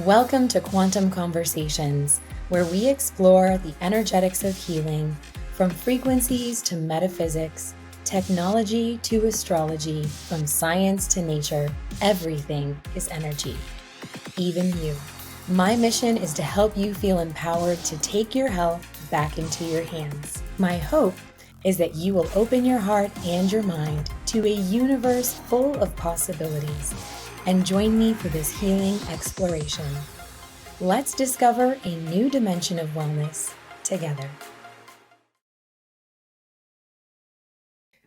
Welcome to Quantum Conversations, where we explore the energetics of healing, from frequencies to metaphysics, technology to astrology, from science to nature. Everything is energy, even you. My mission is to help you feel empowered to take your health back into your hands. My hope is that you will open your heart and your mind to a universe full of possibilities and join me for this healing exploration. Let's discover a new dimension of wellness together.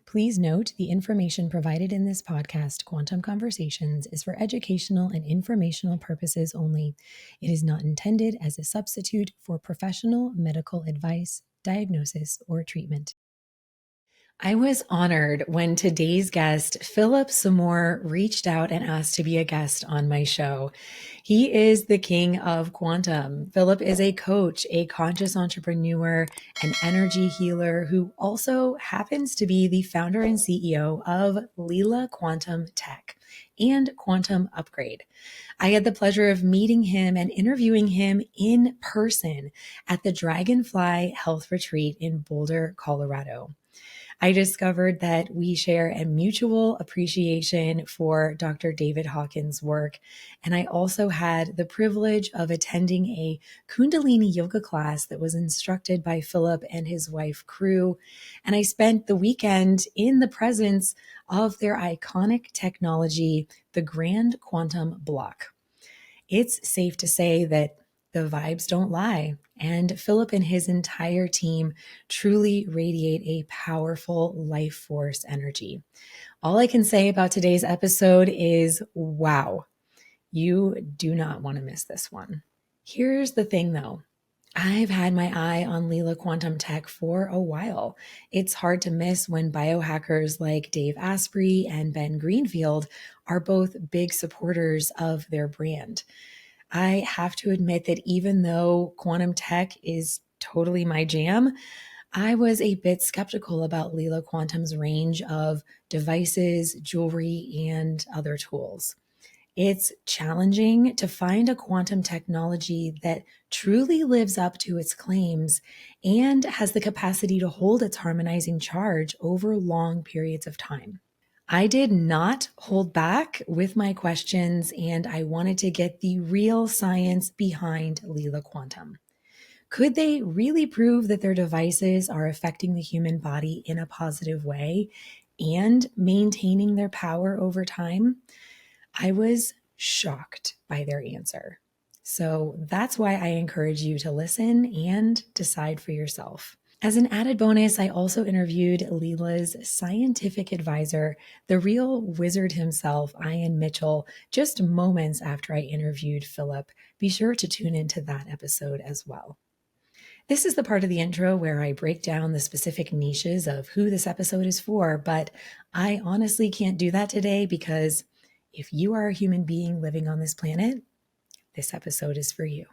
Please note the information provided in this podcast, Quantum Conversations, is for educational and informational purposes only. It is not intended as a substitute for professional medical advice, diagnosis, or treatment. I was honored when today's guest, Philipp Samor, reached out and asked to be a guest on my show. He is the king of quantum. Philipp is a coach, a conscious entrepreneur, an energy healer who also happens to be the founder and CEO of Leela Quantum Tech and Quantum Upgrade. I had the pleasure of meeting him and interviewing him in person at the Dragonfly Health Retreat in Boulder, Colorado. I discovered that we share a mutual appreciation for Dr. David Hawkins' work. And I also had the privilege of attending a Kundalini yoga class that was instructed by Philipp and his wife, Crew. And I spent the weekend in the presence of their iconic technology, the Grand Quantum Block. It's safe to say that the vibes don't lie. And Philipp and his entire team truly radiate a powerful life force energy. All I can say about today's episode is, wow, you do not want to miss this one. Here's the thing though. I've had my eye on Leela Quantum Tech for a while. It's hard to miss when biohackers like Dave Asprey and Ben Greenfield are both big supporters of their brand. I have to admit that even though quantum tech is totally my jam, I was a bit skeptical about Leela Quantum's range of devices, jewelry, and other tools. It's challenging to find a quantum technology that truly lives up to its claims and has the capacity to hold its harmonizing charge over long periods of time. I did not hold back with my questions, and I wanted to get the real science behind Leela Quantum. Could they really prove that their devices are affecting the human body in a positive way and maintaining their power over time? I was shocked by their answer. So that's why I encourage you to listen and decide for yourself. As an added bonus, I also interviewed Lila's scientific advisor, the real wizard himself, Ian Mitchell, just moments after I interviewed Philipp. Be sure to tune into that episode as well. This is the part of the intro where I break down the specific niches of who this episode is for, but I honestly can't do that today because if you are a human being living on this planet, this episode is for you.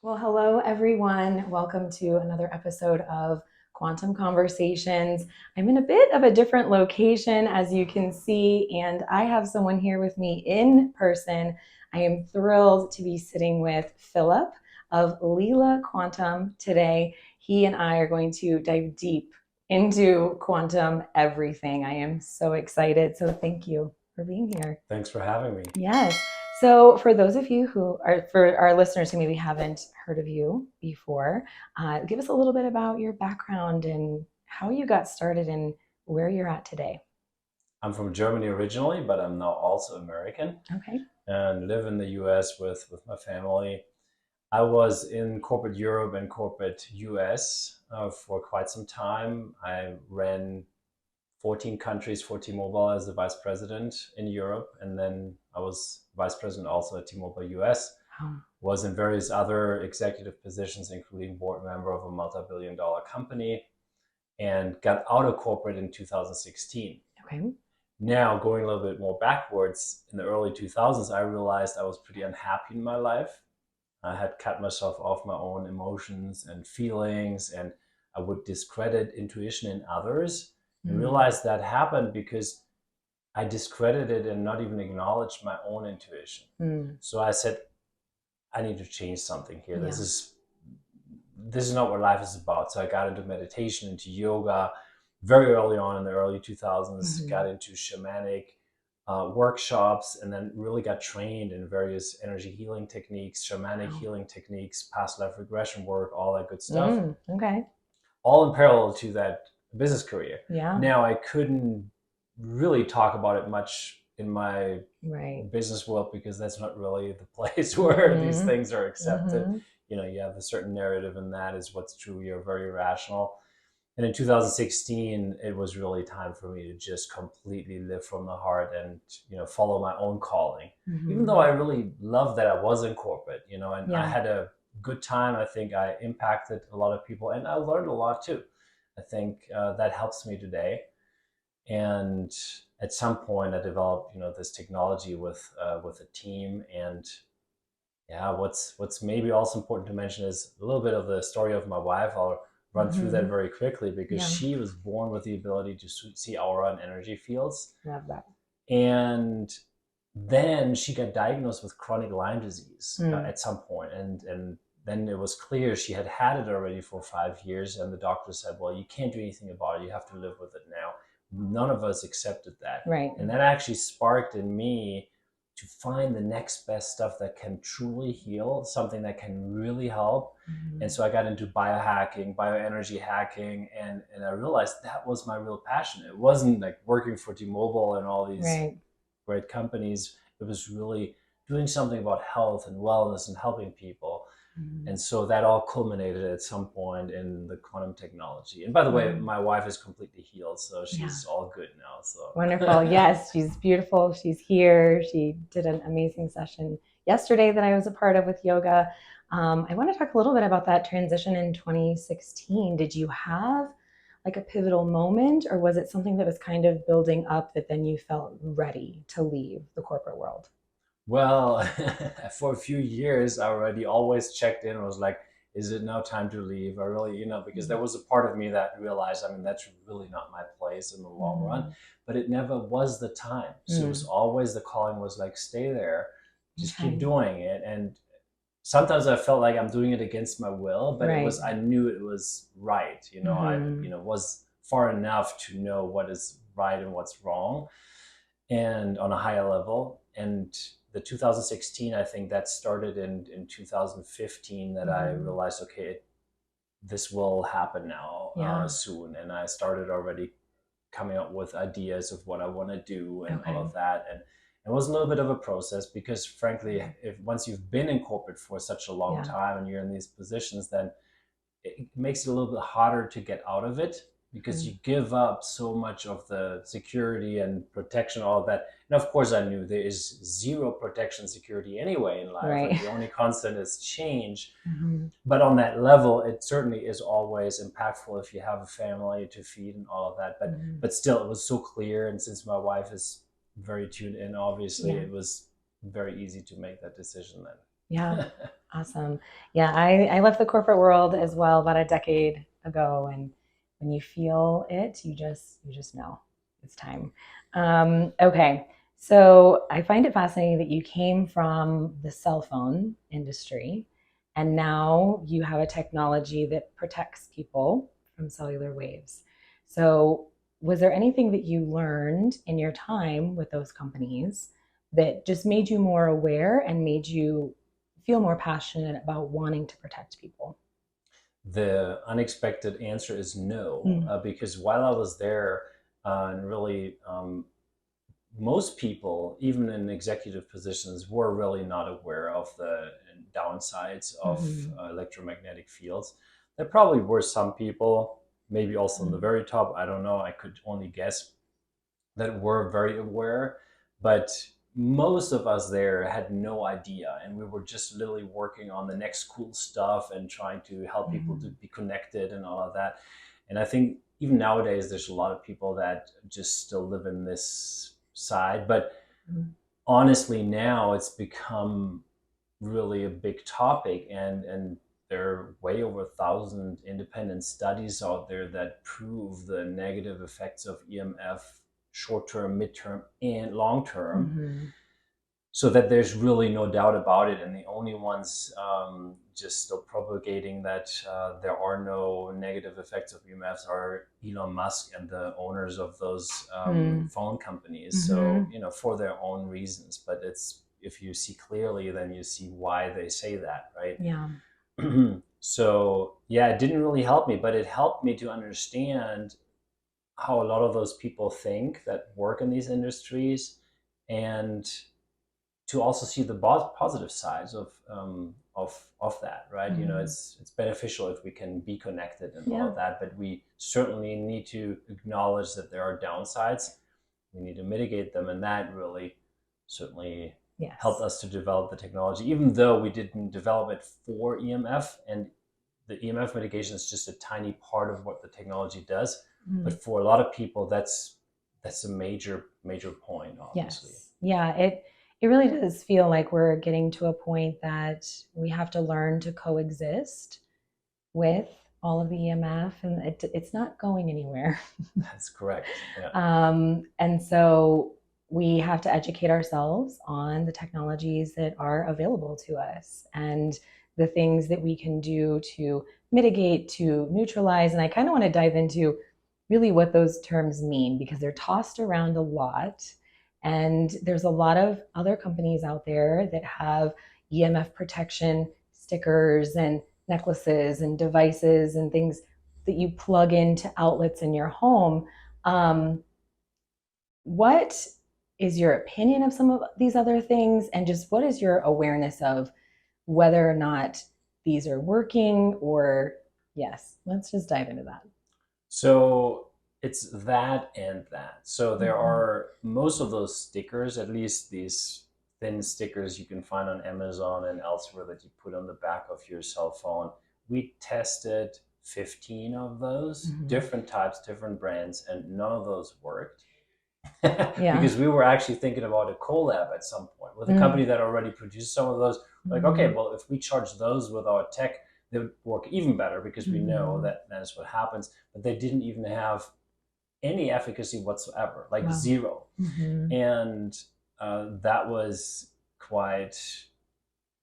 Well, hello, everyone. Welcome to another episode of Quantum Conversations. I'm in a bit of a different location, as you can see, and I have someone here with me in person. I am thrilled to be sitting with Philipp of Leela Quantum today. He and I are going to dive deep into quantum everything. I am so excited. So thank you for being here. Thanks for having me. Yes. So for those of you for our listeners who maybe haven't heard of you before, give us a little bit about your background and how you got started and where you're at today. I'm from Germany originally, but I'm now also American. Okay. And live in the US with my family. I was in corporate Europe and corporate US for quite some time. I ran 14 countries for T-Mobile as the vice president in Europe. And then I was vice president also at T-Mobile US. Was in various other executive positions, including board member of a multi-billion-dollar company, and got out of corporate in 2016. Okay. Now, going a little bit more backwards, in the early 2000s, I realized I was pretty unhappy in my life. I had cut myself off my own emotions and feelings, and I would discredit intuition in others. And realized that happened because I discredited and not even acknowledged my own intuition. So I said, I need to change something here. Yeah. This is not what life is about. So I got into meditation, into yoga very early on in the early 2000s, got into shamanic workshops, and then really got trained in various energy healing techniques, shamanic healing techniques, past life regression work, all that good stuff. Okay. All in parallel to that business career. Yeah. Now I couldn't really talk about it much in my business world because that's not really the place where these things are accepted. You know, you have a certain narrative, and that is what's true. You're very rational. And in 2016, it was really time for me to just completely live from the heart and, you know, follow my own calling. Even though I really loved that I was in corporate, you know, and I had a good time. I think I impacted a lot of people, and I learned a lot too. I think that helps me today. And at some point, I developed, you know, this technology with a team. And yeah, what's maybe also important to mention is a little bit of the story of my wife. I'll run through that very quickly because she was born with the ability to see aura and energy fields. Love that. And then she got diagnosed with chronic Lyme disease at some point, and then it was clear she had it already for 5 years, and the doctor said, well, you can't do anything about it, you have to live with it now. None of us accepted that. And that actually sparked in me to find the next best stuff that can truly heal, something that can really help. And so I got into biohacking, bioenergy hacking, and I realized that was my real passion. It wasn't like working for T-Mobile and all these great companies. It was really doing something about health and wellness and helping people. And so that all culminated at some point in the quantum technology. And by the way, my wife is completely healed, so she's all good now. So wonderful. Yes, she's beautiful. She's here. She did an amazing session yesterday that I was a part of with yoga. I want to talk a little bit about that transition in 2016. Did you have like a pivotal moment, or was it something that was kind of building up that then you felt ready to leave the corporate world? Well, for a few years, I already always checked in and was like, is it now time to leave? I really, you know, because there was a part of me that realized, I mean, that's really not my place in the long run, but it never was the time. So it was always, the calling was like, stay there, just keep doing it. And sometimes I felt like I'm doing it against my will, but it was, I knew it was right. You know, I, you know, was far enough to know what is right and what's wrong, and on a higher level. And the 2016, I think that started in 2015 that I realized, okay, this will happen now soon. And I started already coming up with ideas of what I want to do and all of that. And it was a little bit of a process because frankly, if once you've been in corporate for such a long time and you're in these positions, then it makes it a little bit harder to get out of it, because you give up so much of the security and protection, all of that. And of course, I knew there is zero protection security anyway in life. Like the only constant is change. But on that level, it certainly is always impactful if you have a family to feed and all of that. But still, it was so clear. And since my wife is very tuned in, obviously, it was very easy to make that decision then. Yeah. Awesome. Yeah. I left the corporate world as well about a decade ago, and when you feel it, you just know it's time. Okay. So I find it fascinating that you came from the cell phone industry, and now you have a technology that protects people from cellular waves. So was there anything that you learned in your time with those companies that just made you more aware and made you feel more passionate about wanting to protect people? The unexpected answer is no, because while I was there, and really, most people, even in executive positions, were really not aware of the downsides of electromagnetic fields. There probably were some people, maybe also in the very top, I don't know, I could only guess, that were very aware, but most of us there had no idea, and we were just literally working on the next cool stuff and trying to help people to be connected and all of that. And I think even nowadays there's a lot of people that just still live in this side, but honestly now it's become really a big topic, and there are way over 1,000 independent studies out there that prove the negative effects of EMF, short-term, mid-term, and long-term. so that there's really no doubt about it. And the only ones just still propagating that there are no negative effects of EMFs are Elon Musk and the owners of those phone companies. So, for their own reasons. But if you see clearly, then you see why they say that, right? Yeah. So, yeah, it didn't really help me, but it helped me to understand how a lot of those people think that work in these industries, and to also see the positive sides of that, right? It's beneficial if we can be connected and all of that, but we certainly need to acknowledge that there are downsides. We need to mitigate them, and that really certainly helped us to develop the technology, even though we didn't develop it for EMF, and the EMF mitigation is just a tiny part of what the technology does. But for a lot of people, that's a major point, obviously. Yes. Yeah, it really does feel like we're getting to a point that we have to learn to coexist with all of the EMF, and it's not going anywhere. That's correct. Yeah. And so we have to educate ourselves on the technologies that are available to us and the things that we can do to mitigate, to neutralize. And I kind of want to dive into really what those terms mean, because they're tossed around a lot. And there's a lot of other companies out there that have EMF protection stickers and necklaces and devices and things that you plug into outlets in your home. What is your opinion of some of these other things? And just what is your awareness of whether or not these are working? Or yes, let's just dive into that. So it's that and that. So there are most of those stickers, at least these thin stickers you can find on Amazon and elsewhere that you put on the back of your cell phone. We tested 15 of those, different types, different brands, and none of those worked. Because we were actually thinking about a collab at some point with a company that already produced some of those. Like, okay, well, if we charge those with our tech, they would work even better, because we know that is what happens. But they didn't even have any efficacy whatsoever, like zero. And that was quite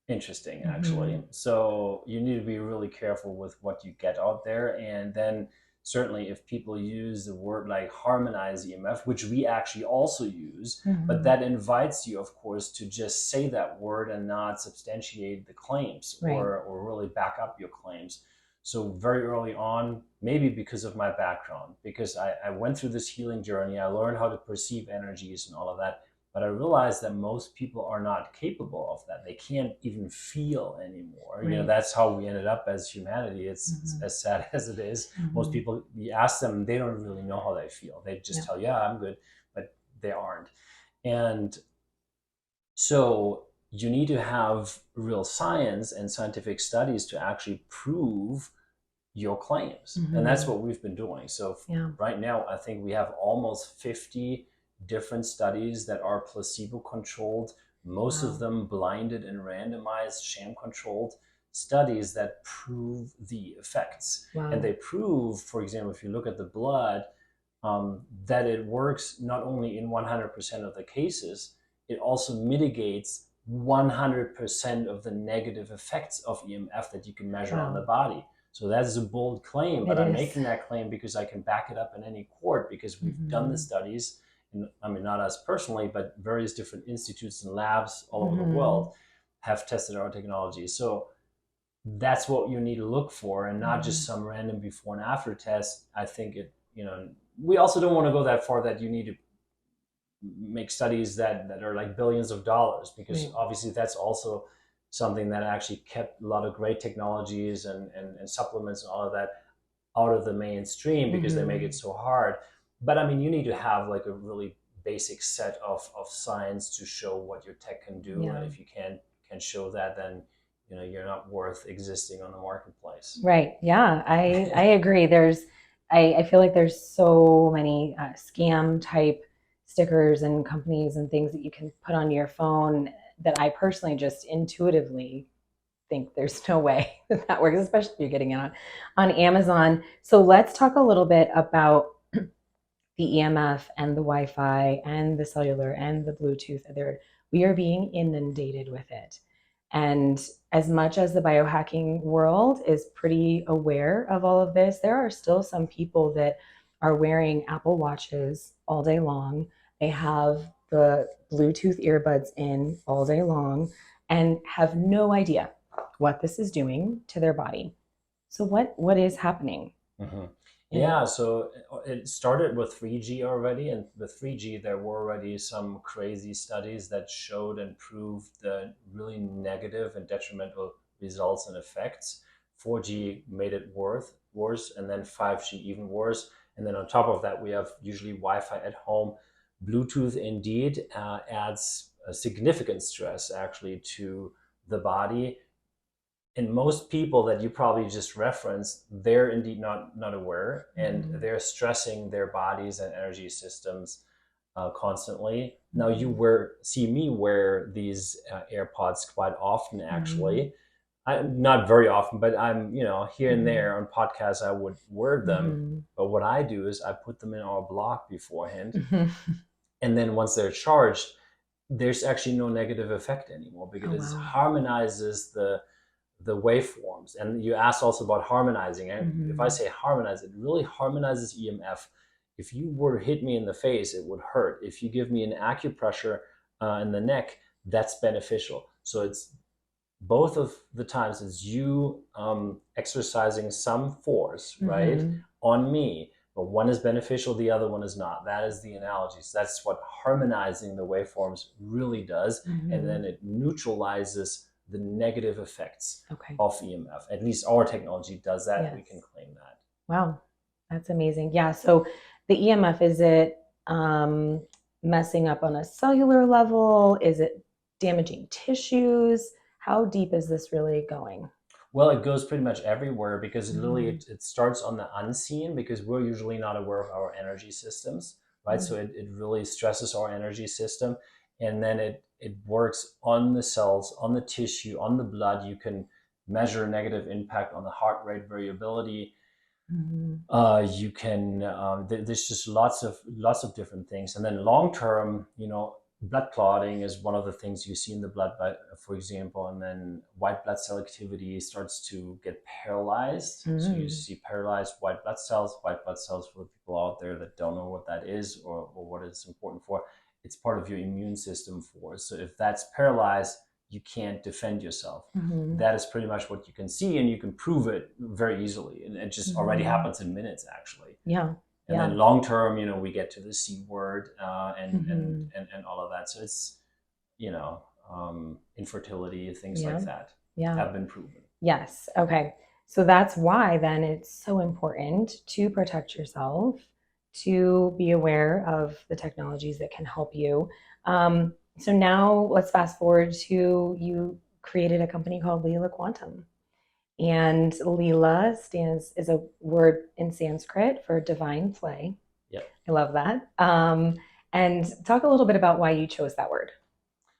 interesting, actually. So you need to be really careful with what you get out there. And then certainly if people use the word like harmonize EMF, which we actually also use, but that invites you, of course, to just say that word and not substantiate the claims, or really back up your claims. So very early on, maybe because of my background, because I went through this healing journey, I learned how to perceive energies and all of that. But I realized that most people are not capable of that. They can't even feel anymore. That's how we ended up as humanity. It's as sad as it is. Most people, you ask them, they don't really know how they feel. They just tell you, yeah, I'm good, but they aren't. And so you need to have real science and scientific studies to actually prove your claims. And that's what we've been doing. So right now, I think we have almost 50 different studies that are placebo controlled, most of them blinded and randomized, sham controlled studies that prove the effects. And they prove, for example, if you look at the blood, that it works not only in 100% of the cases, it also mitigates 100% of the negative effects of EMF that you can measure on the body. So that is a bold claim, but I'm making that claim because I can back it up in any court, because we've done the studies. I mean, not us personally, but various different institutes and labs all over the world have tested our technology. So that's what you need to look for, and not just some random before and after test. I think we also don't want to go that far that you need to make studies that are like billions of dollars, because obviously that's also something that actually kept a lot of great technologies and supplements and all of that out of the mainstream, because they make it so hard. But I mean, you need to have like a really basic set of science to show what your tech can do. And if you can show that, then you're not worth existing on the marketplace. Right. Yeah, I agree. I feel like there's so many scam type stickers and companies and things that you can put on your phone that I personally just intuitively think there's no way that works, especially if you're getting it on Amazon. So let's talk a little bit about the EMF and the Wi-Fi and the cellular and the Bluetooth. They're we are being inundated with it. And as much as the biohacking world is pretty aware of all of this, there are still some people that are wearing Apple Watches all day long. They have the Bluetooth earbuds in all day long and have no idea what this is doing to their body. So what is happening? Mm-hmm. Yeah, so it started with 3G already, and with 3G there were already some crazy studies that showed and proved the really negative and detrimental results and effects. 4G made it worse, and then 5G even worse. And then on top of that, we have usually Wi-Fi at home. Bluetooth indeed adds a significant stress actually to the body, and most people that you probably just referenced, they're indeed not aware, and they're stressing their bodies and energy systems constantly. Now you see me wear these AirPods quite often, actually. Not very often, but I'm, here and there on podcasts, I would wear them. But what I do is I put them in our block beforehand. And then once they're charged, there's actually no negative effect anymore, because it harmonizes the waveforms. And you asked also about harmonizing. And if I say harmonize, it really harmonizes EMF. If you were to hit me in the face, it would hurt. If you give me an acupressure in the neck, that's beneficial. So it's both of the times it's you exercising some force, right, on me. But one is beneficial, the other one is not. That is the analogy. So that's what harmonizing the waveforms really does. And then it neutralizes the negative effects of EMF. At least our technology does that. Yes. We can claim that. Wow, that's amazing. Yeah, so the EMF, is it messing up on a cellular level? Is it damaging tissues? How deep is this really going? Well, it goes pretty much everywhere, because literally it starts on the unseen, because we're usually not aware of our energy systems, right? So it really stresses our energy system, and then it works on the cells, on the tissue, on the blood. You can measure negative impact on the heart rate variability. You can there's just lots of different things. And then long term, blood clotting is one of the things you see in the blood, for example, and then white blood cell activity starts to get paralyzed. So you see paralyzed white blood cells. White blood cells, for the people out there that don't know what that is, or what it's important for, it's part of your immune system force. So if that's paralyzed, you can't defend yourself. That is pretty much what you can see, and you can prove it very easily. And it just already happens in minutes, actually. Yeah. And then long term, we get to the C word and all of that. So it's, infertility, things like that have been proven. Yes. Okay. So that's why then it's so important to protect yourself, to be aware of the technologies that can help you. So now let's fast forward to, you created a company called Leela Quantum. And Lila is a word in Sanskrit for divine play. Yeah, I love that. And talk a little bit about why you chose that word.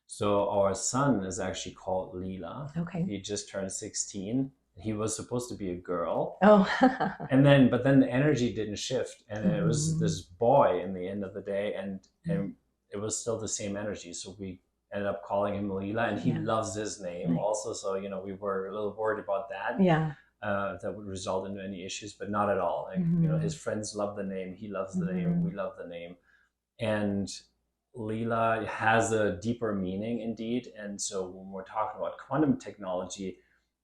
So our son is actually called Lila. Okay. He just turned 16. He was supposed to be a girl. Oh. But then the energy didn't shift, and it was this boy in the end of the day, and it was still the same energy. So we ended up calling him Lila, and he loves his name also. So, we were a little worried about that. Yeah. That would result in any issues, but not at all. His friends love the name. He loves the name. We love the name. And Lila has a deeper meaning indeed. And so when we're talking about quantum technology,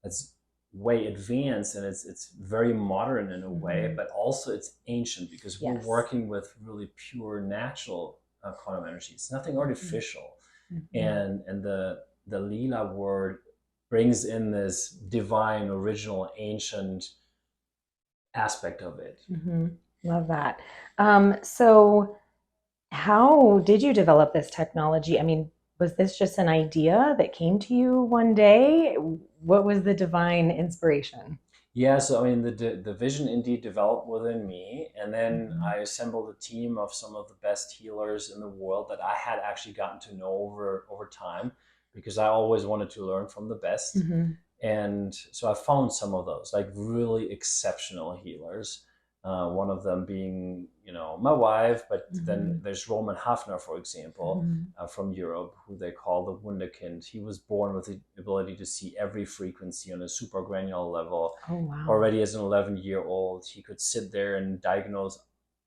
it's way advanced, and it's very modern in a way, but also it's ancient, because we're working with really pure natural quantum energy. It's nothing artificial. And the Lila word brings in this divine, original, ancient aspect of it. Love that. So how did you develop this technology? I mean, was this just an idea that came to you one day? What was the divine inspiration? Yeah, so the vision indeed developed within me, and then I assembled a team of some of the best healers in the world that I had actually gotten to know over time, because I always wanted to learn from the best. And so I found some of those, like really exceptional healers. One of them being, my wife, but then Mhm. there's Roman Hafner, for example, Mhm. from Europe, who they call the Wunderkind. He was born with the ability to see every frequency on a super granular level. Oh, wow. Already as an 11-year-old, he could sit there and diagnose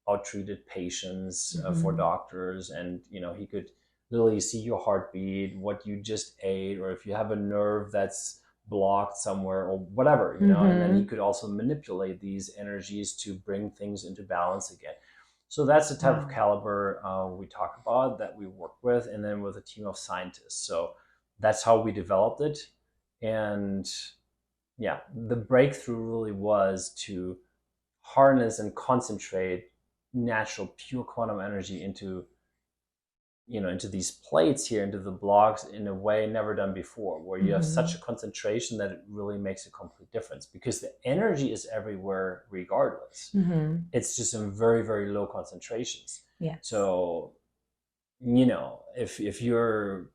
outtreated patients for Mhm. doctors, and he could literally see your heartbeat, what you just ate, or if you have a nerve that's blocked somewhere or whatever, and then he Mhm. could also manipulate these energies to bring things into balance again. So that's the type of Wow. caliber we talk about, that we work with, and then with a team of scientists. So that's how we developed it. And yeah, the breakthrough really was to harness and concentrate natural pure quantum energy into these plates here, into the blocks, in a way never done before, where you have such a Mhm. concentration that it really makes a complete difference, because the energy is everywhere regardless. Mhm. It's just in very, very low concentrations. Yes. So, if you're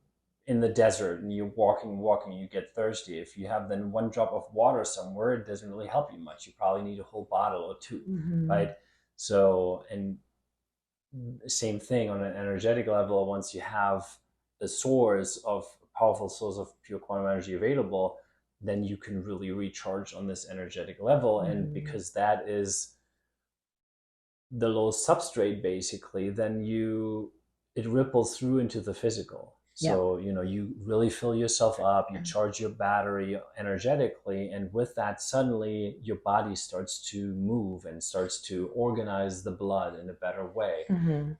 in the desert and you're walking, you get thirsty. If you have then one drop of water somewhere, it doesn't really help you much. You probably need a whole bottle or two, right? Mhm. So, and same thing on an energetic level. Once you have a powerful source of pure quantum energy available, then you can really recharge on this energetic level. And Mhm. because that is the low substrate, basically, then it ripples through into the physical. Yep. So you really fill yourself up, you charge your battery energetically, and with that, suddenly your body starts to move and starts to organize the blood in a better way. Mhm.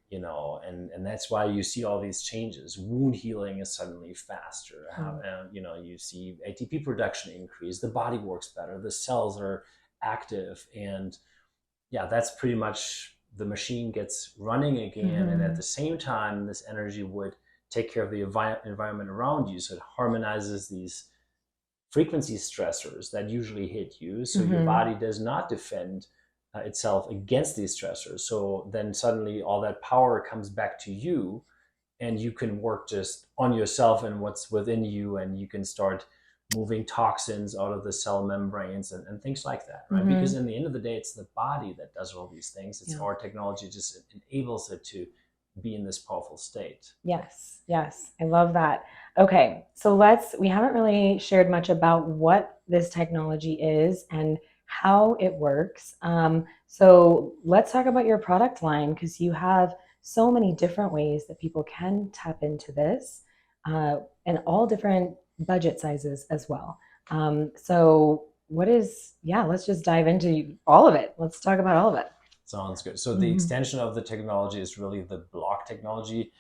And that's why you see all these changes. Wound healing is suddenly faster. Mm. You see ATP production increase, the body works better, the cells are active, and yeah, that's pretty much, the machine gets running again. And at Mhm. the same time, this energy would take care of the environment around you. So it harmonizes these frequency stressors that usually hit you. So your Mhm. body does not defend itself against these stressors. So then suddenly all that power comes back to you, and you can work just on yourself and what's within you, and you can start moving toxins out of the cell membranes, and things like that, right? Because Mhm. in the end of the day, it's the body that does all these things. It's Yeah. our technology just enables it to be in this powerful state. Yes. Yes. I love that. Okay. So we haven't really shared much about what this technology is and how it works. So let's talk about your product line, because you have so many different ways that people can tap into this, and all different budget sizes as well. So let's just dive into all of it. Let's talk about all of it. Sounds good. So the Mhm. extension of the technology is really the block technology.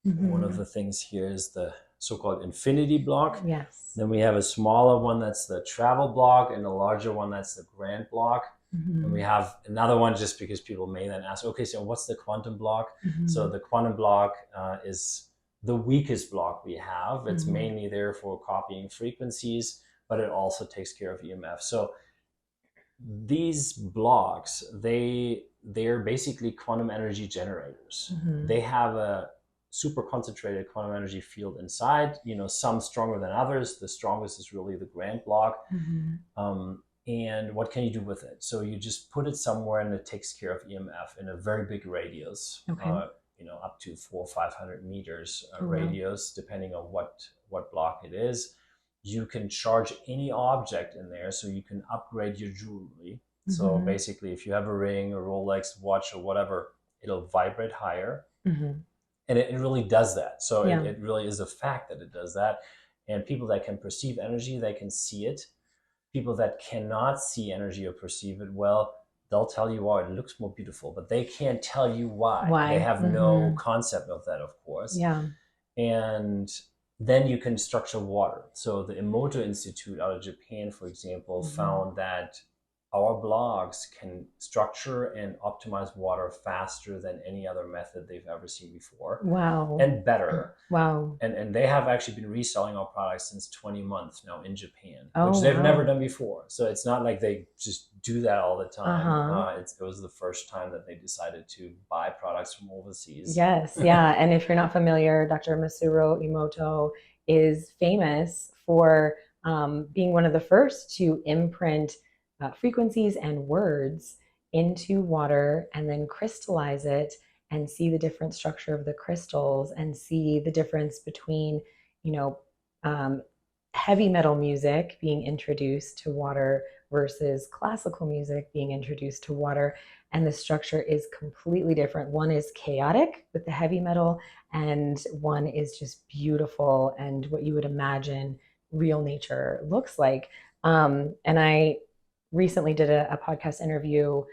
One of Mhm. the things here is the so-called infinity block. Yes. Then we have a smaller one that's the travel block, and a larger one that's the grand block. And we Mhm. have another one, just because people may then ask, okay, so what's the quantum block? So Mhm. the quantum block is the weakest block we have. It's Mhm. mainly there for copying frequencies, but it also takes care of EMF. So these blocks, they're basically quantum energy generators. Mhm. They have a super concentrated quantum energy field inside, some stronger than others. The strongest is really the grand block. Mhm. And what can you do with it? So you just put it somewhere, and it takes care of EMF in a very big radius, Okay. up to 400-500 meters Oh, wow. radius, depending on what block it is. You can charge any object in there, so you can upgrade your jewelry. So Mhm. basically, if you have a ring, a Rolex watch, or whatever, it'll vibrate higher. Mhm. And it really does that. So Yeah. it really is a fact that it does that. And people that can perceive energy, they can see it. People that cannot see energy or perceive it well, they'll tell you, it looks more beautiful, but they can't tell you why. They Why? have no Mhm. concept of that, of course. Yeah. And then you can structure water. So the Emoto Institute out of Japan, for example, Mhm. found that our blogs can structure and optimize water faster than any other method they've ever seen before, Wow. and better. Wow. And they have actually been reselling our products since 20 months now in Japan, Oh, which they've never wow. done before. So it's not like they just do that all the time. Uh-huh. It was the first time that they decided to buy products from overseas. Yes, yeah. And if you're not familiar, Dr. Masuro Emoto is famous for being one of the first to imprint frequencies and words into water and then crystallize it and see the different structure of the crystals and see the difference between, you know, heavy metal music being introduced to water versus classical music being introduced to water. And the structure is completely different. One is chaotic with the heavy metal, and one is just beautiful and what you would imagine real nature looks like. And I recently did a podcast interview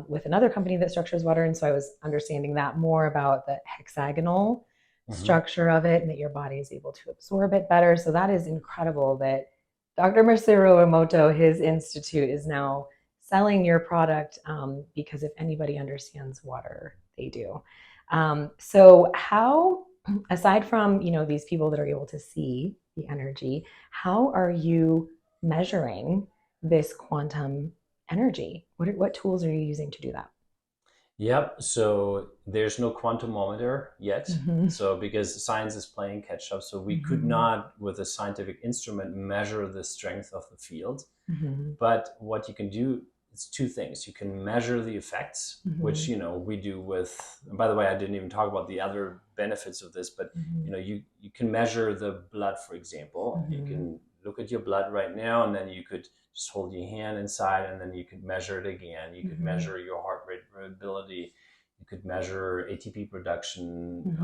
with another company that structures water. And so I was understanding that more about the hexagonal structure of it and that your body is able to absorb it better. So that is incredible that Dr. Masaru Emoto, his institute, is now selling your product because if anybody understands water, they do. So how, aside from, you know, these people that are able to see the energy, how are you measuring this quantum energy? What tools are you using to do that? Yep. So there's no quantumometer yet. So because science is playing catch up, so we could not, with a scientific instrument, measure the strength of the field. But what you can do is two things. You can measure the effects, which, you know, we do with, and by the way, I didn't even talk about the other benefits of this, but you know, you can measure the blood, for example. You can look at your blood right now, and then you could just hold your hand inside, and then you could measure it again. You could measure your heart rate variability. You could measure ATP production,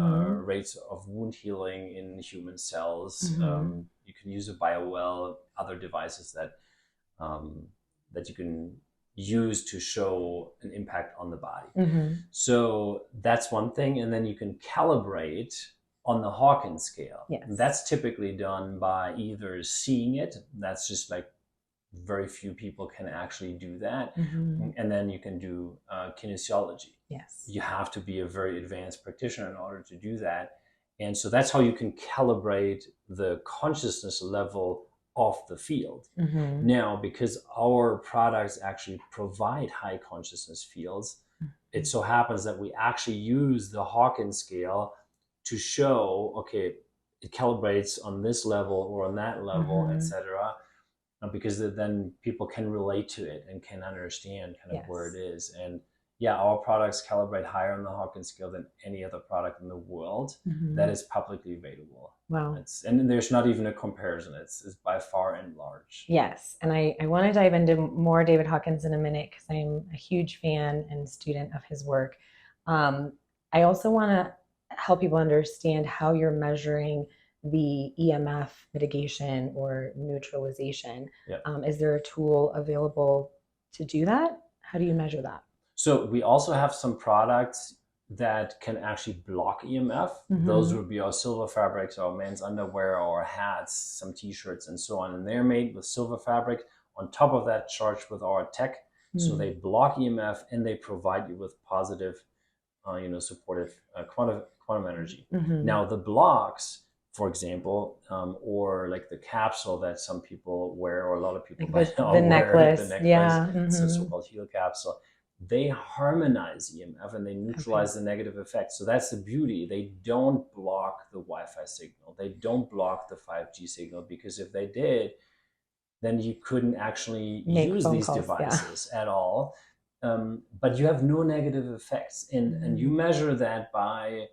rates of wound healing in human cells. You can use a biowell, other devices that that you can use to show an impact on the body. So that's one thing. And then you can calibrate on the Hawkins scale. And that's typically done by either seeing it, that's just like very few people can actually do that. And then you can do kinesiology. You have to be a very advanced practitioner in order to do that. And so that's how you can calibrate the consciousness level of the field. Now, because our products actually provide high consciousness fields, it so happens that we actually use the Hawkins scale to show, okay, it calibrates on this level or on that level, etc. Because then people can relate to it and can understand kind of where it is. And yeah, our products calibrate higher on the Hawkins scale than any other product in the world that is publicly available. And there's not even a comparison. It's by far and large. Yes. And I want to dive into more David Hawkins in a minute because I'm a huge fan and student of his work. I also want to help people understand how you're measuring the EMF mitigation or neutralization. Is there a tool available to do that? How do you measure that? So we also have some products that can actually block EMF. Those would be our silver fabrics, our men's underwear, our hats, some t-shirts, and so on. And they're made with silver fabric. On top of that, charged with our tech. So they block EMF and they provide you with positive, supportive quantum energy. Now the blocks, for example, or like the capsule that some people wear, or a lot of people like the necklace. It's a so-called heel capsule. They harmonize EMF and they neutralize the negative effects. So that's the beauty. They don't block the Wi-Fi signal. They don't block the 5G signal, because if they did, then you couldn't actually use these devices at all. But you have no negative effects. And you measure that by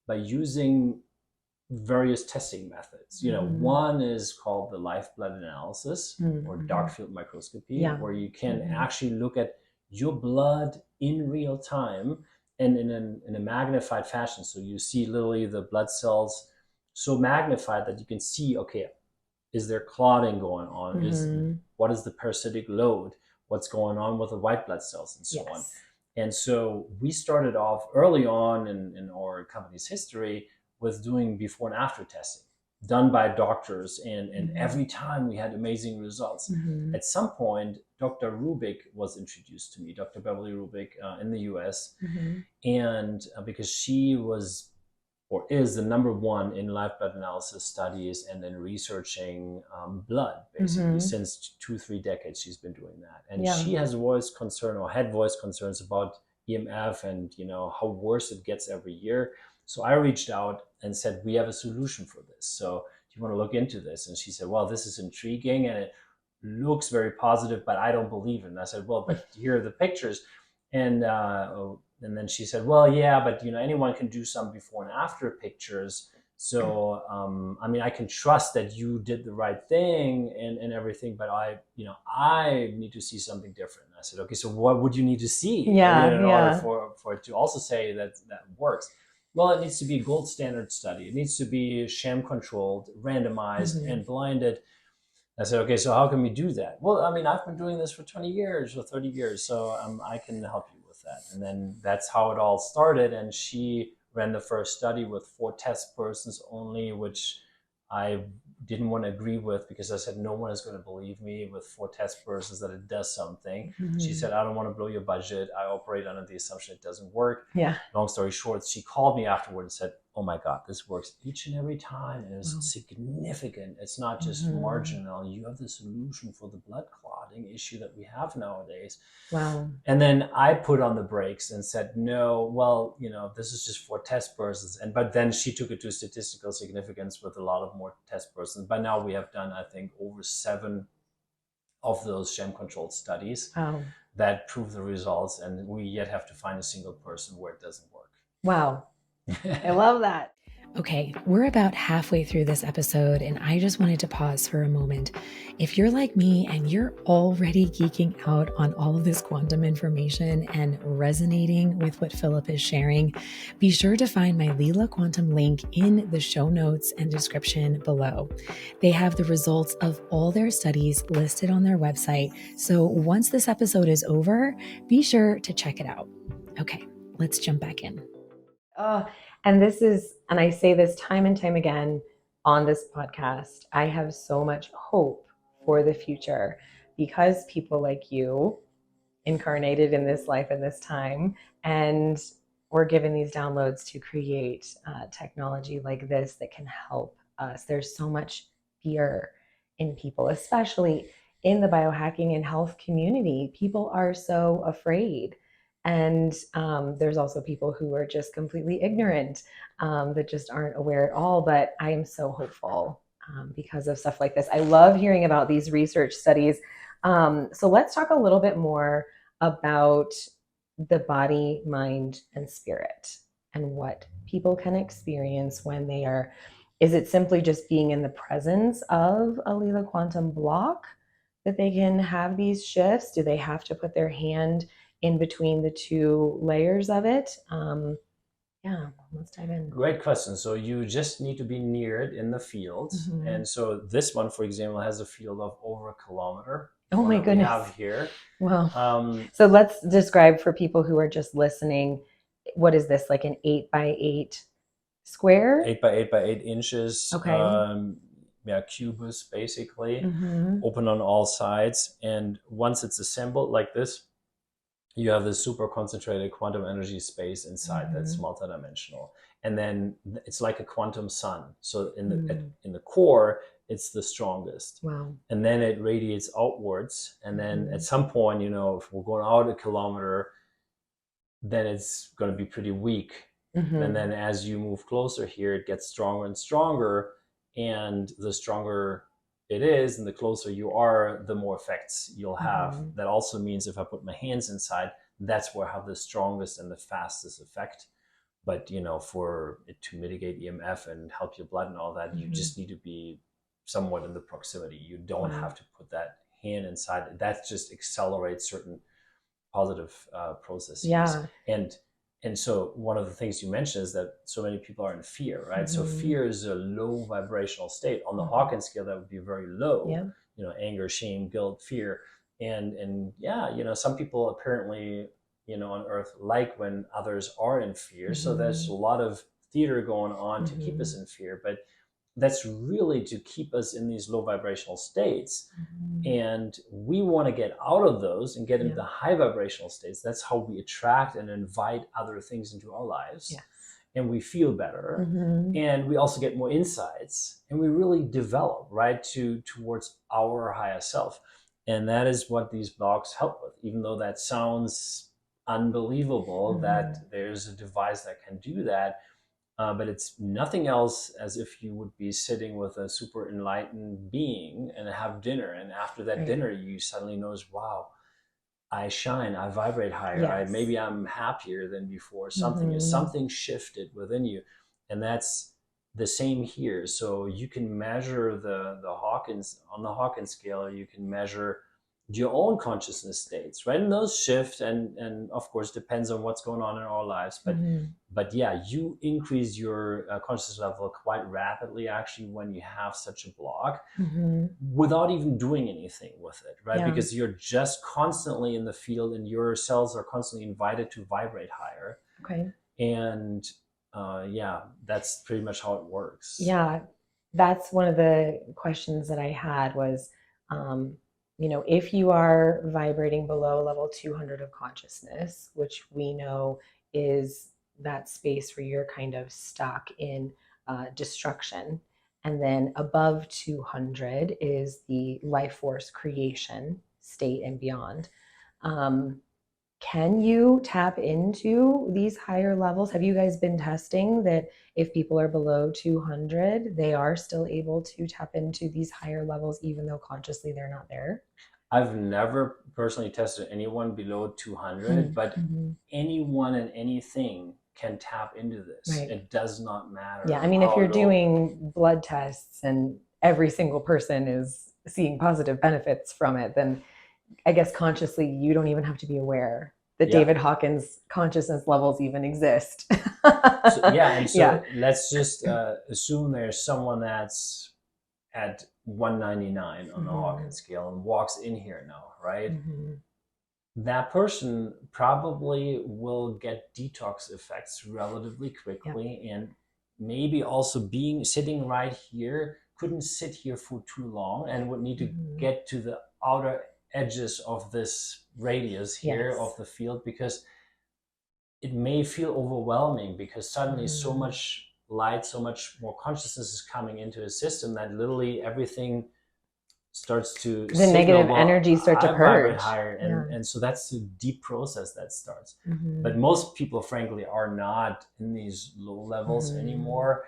using various testing methods. One is called the live blood analysis or dark field microscopy, where you can actually look at your blood in real time and in a magnified fashion. So you see literally the blood cells so magnified that you can see, okay, is there clotting going on? What is the parasitic load? What's going on with the white blood cells and so on? And so we started off early on in our company's history with doing before and after testing done by doctors, and every time we had amazing results. At some point, Dr. Rubik was introduced to me, Dr. Beverly Rubik in the US, and because she was or is the #1 in live blood analysis studies and in researching blood, basically since 2-3 decades she's been doing that. And she has voiced concern, or had voiced concerns about EMF and how worse it gets every year. So I reached out and said, we have a solution for this. So do you want to look into this? And she said, well, this is intriguing and it looks very positive, but I don't believe it. And I said, well, but here are the pictures. And then she said, well, yeah, but anyone can do some before and after pictures. So I mean, I can trust that you did the right thing and everything, but I need to see something different. And I said, okay, so what would you need to see in order for it to also say that works? Well, it needs to be a gold standard study. It needs to be sham controlled, randomized, and blinded. I said, okay, so how can we do that? Well, I mean, I've been doing this for 20 years or 30 years, so I can help you with that. And then that's how it all started. And she ran the first study with 4 test persons only, which I didn't want to agree with because I said, no one is going to believe me with 4 test persons that it does something. She said, I don't want to blow your budget. I operate under the assumption it doesn't work. Yeah. Long story short, she called me afterward and said, oh my God, this works each and every time. And it's significant. It's not just marginal. You have the solution for the blood clotting issue that we have nowadays. Wow. And then I put on the brakes and said, no, well, this is just for test persons. But then she took it to statistical significance with a lot of more test persons. But now we have done, I think, over 7 of those sham controlled studies that prove the results. And we yet have to find a single person where it doesn't work. Wow. I love that. Okay, we're about halfway through this episode, and I just wanted to pause for a moment. If you're like me and you're already geeking out on all of this quantum information and resonating with what Philipp is sharing, be sure to find my Leela Quantum link in the show notes and description below. They have the results of all their studies listed on their website, so once this episode is over, be sure to check it out. Okay, let's jump back in. And I say this time and time again on this podcast, I have so much hope for the future because people like you incarnated in this life and this time, and we're given these downloads to create technology like this that can help us. There's so much fear in people, especially in the biohacking and health community. People are so afraid. And there's also people who are just completely ignorant, that just aren't aware at all. But I am so hopeful because of stuff like this. I love hearing about these research studies. So let's talk a little bit more about the body, mind, and spirit and what people can experience when they are. Is it simply just being in the presence of a Leela Quantum block that they can have these shifts? Do they have to put their hand in between the 2 layers of it? Yeah, let's dive in. Great question. So you just need to be near it in the field. And so this one, for example, has a field of over a kilometer. Oh my goodness. We have here. Wow. So let's describe for people who are just listening, what is this, like an 8x8 square? 8x8 inches. Okay. Cubus, basically, open on all sides. And once it's assembled like this, you have this super concentrated quantum energy space inside that's multidimensional. And then it's like a quantum sun. So in the core, it's the strongest. Wow. And then it radiates outwards. And then at some point, if we're going out a kilometer, then it's going to be pretty weak. And then as you move closer here, it gets stronger and stronger. And the stronger it is and the closer you are, the more effects you'll have. That also means if I put my hands inside, that's where I have the strongest and the fastest effect. But for it to mitigate EMF and help your blood and all that, you just need to be somewhat in the proximity. You don't have to put that hand inside. That just accelerates certain positive processes. And so one of the things you mentioned is that so many people are in fear, right? So fear is a low vibrational state. On the Hawkins scale, that would be very low. Anger, shame, guilt, fear. And some people apparently, on Earth like when others are in fear. So there's a lot of theater going on to keep us in fear. But that's really to keep us in these low vibrational states. And we want to get out of those and get into the high vibrational states. That's how we attract and invite other things into our lives. And we feel better. And we also get more insights. And we really develop, right, towards our higher self. And that is what these blocks help with, even though that sounds unbelievable that there's a device that can do that. But it's nothing else as if you would be sitting with a super enlightened being and have dinner. And after that dinner, you suddenly notice, wow, I shine, I vibrate higher, Yes. maybe I'm happier than before. Mm-hmm. Something shifted within you. And that's the same here. So you can measure the Hawkins, on the Hawkins scale, you can measure your own consciousness states, right? And those shift, and of course depends on what's going on in our lives. But yeah, you increase your consciousness level quite rapidly actually when you have such a block, without even doing anything with it, right? Yeah. Because you're just constantly in the field and your cells are constantly invited to vibrate higher. Okay. And yeah, that's pretty much how it works. Yeah, that's one of the questions that I had was, you know, if you are vibrating below level 200 of consciousness, which we know is that space where you're kind of stuck in destruction, and then above 200 is the life force creation state and beyond. Can you tap into these higher levels? Have you guys been testing that if people are below 200, they are still able to tap into these higher levels, even though consciously they're not there? I've never personally tested anyone below 200, but anyone and anything can tap into this. Right. It does not matter. Yeah, I mean, if you're doing blood tests and every single person is seeing positive benefits from it, then I guess consciously you don't even have to be aware that David Hawkins' consciousness levels even exist. Let's just assume there's someone that's at 199 on the Hawkins scale and walks in here now, right? That person probably will get detox effects relatively quickly, and maybe also sitting right here couldn't sit here for too long and would need to get to the outer edges of this radius here of the field, because it may feel overwhelming, because suddenly so much light, so much more consciousness is coming into a system that literally everything starts to the negative energy start to purge higher, and so that's a deep process that starts. But most people frankly are not in these low levels anymore.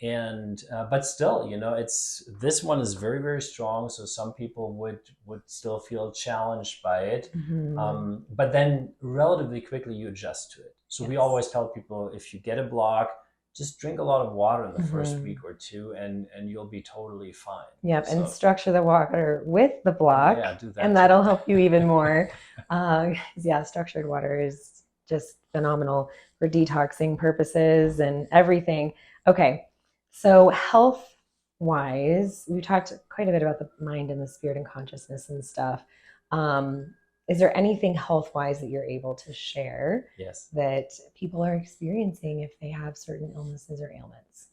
And but still, you know, this one is very, very strong, so some people would still feel challenged by it. But then relatively quickly you adjust to it. So we always tell people, if you get a block, just drink a lot of water in the first week or two, and you'll be totally fine. Yep, and structure the water with the block, do that, and that'll help you even more. Structured water is just phenomenal for detoxing purposes and everything. Okay, so health-wise, we talked quite a bit about the mind and the spirit and consciousness and stuff. Is there anything health-wise that you're able to share that people are experiencing if they have certain illnesses or ailments?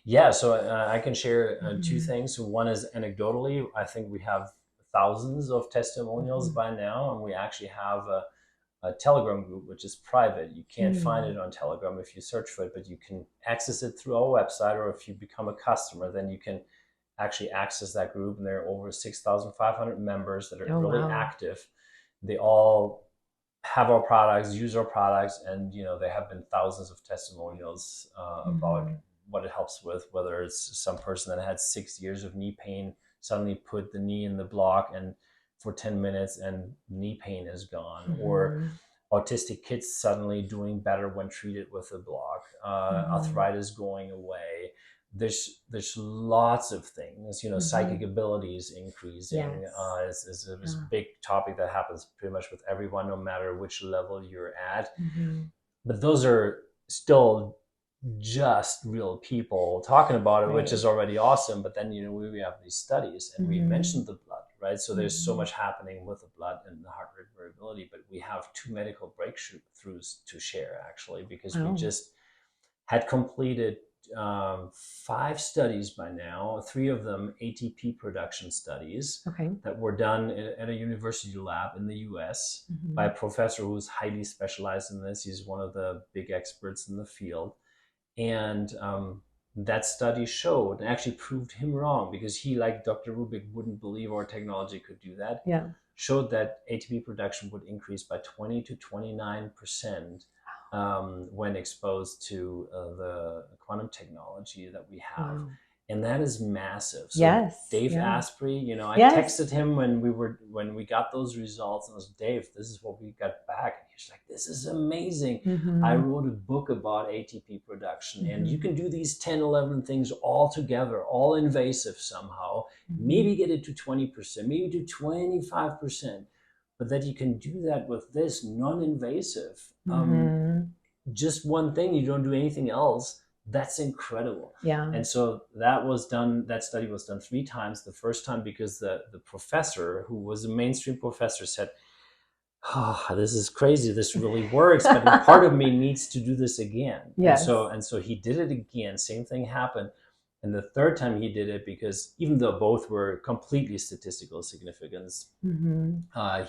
Yeah, so I can share two things. One is anecdotally, I think we have thousands of testimonials by now, and we actually have a Telegram group, which is private. You can't find it on Telegram if you search for it, but you can access it through our website, or if you become a customer, then you can actually access that group. And there are over 6,500 members that are really active. They all have our products, use our products, and you know, there have been thousands of testimonials about what it helps with, whether it's some person that had 6 years of knee pain, suddenly put the knee in the block and for 10 minutes and knee pain is gone, or autistic kids suddenly doing better when treated with a block, arthritis going away. There's lots of things, you know, psychic abilities increasing is a big topic that happens pretty much with everyone, no matter which level you're at. But those are still just real people talking about it, which is already awesome. But then, you know, we have these studies, and we mentioned the blood, right? So there's so much happening with the blood and the heart rate variability, but we have 2 medical breakthroughs to share actually, because we just had completed 5 studies by now, 3 of them ATP production studies that were done at a university lab in the US by a professor who's highly specialized in this. He's one of the big experts in the field. And that study showed, and actually proved him wrong, because he, like Dr. Rubik, wouldn't believe our technology could do that. Showed that ATP production would increase by 20 to 29% when exposed to the quantum technology that we have. And that is massive. So Yes. Dave Yeah. Asprey, you know, I Yes. texted him when we got those results, and I was, Dave, this is what we got back. And he's like, this is amazing. I wrote a book about ATP production, and you can do these 10, 11 things all together, all invasive somehow, maybe get it to 20%, maybe to 25%, but that you can do that with this non-invasive. Just one thing, you don't do anything else. That's incredible. Yeah. And so that study was done 3 times. The first time because the professor, who was a mainstream professor, said, oh, this is crazy, this really works, but part of me needs to do this again. Yes. And so he did it again, same thing happened. And the third time he did it, because even though both were completely statistical significance,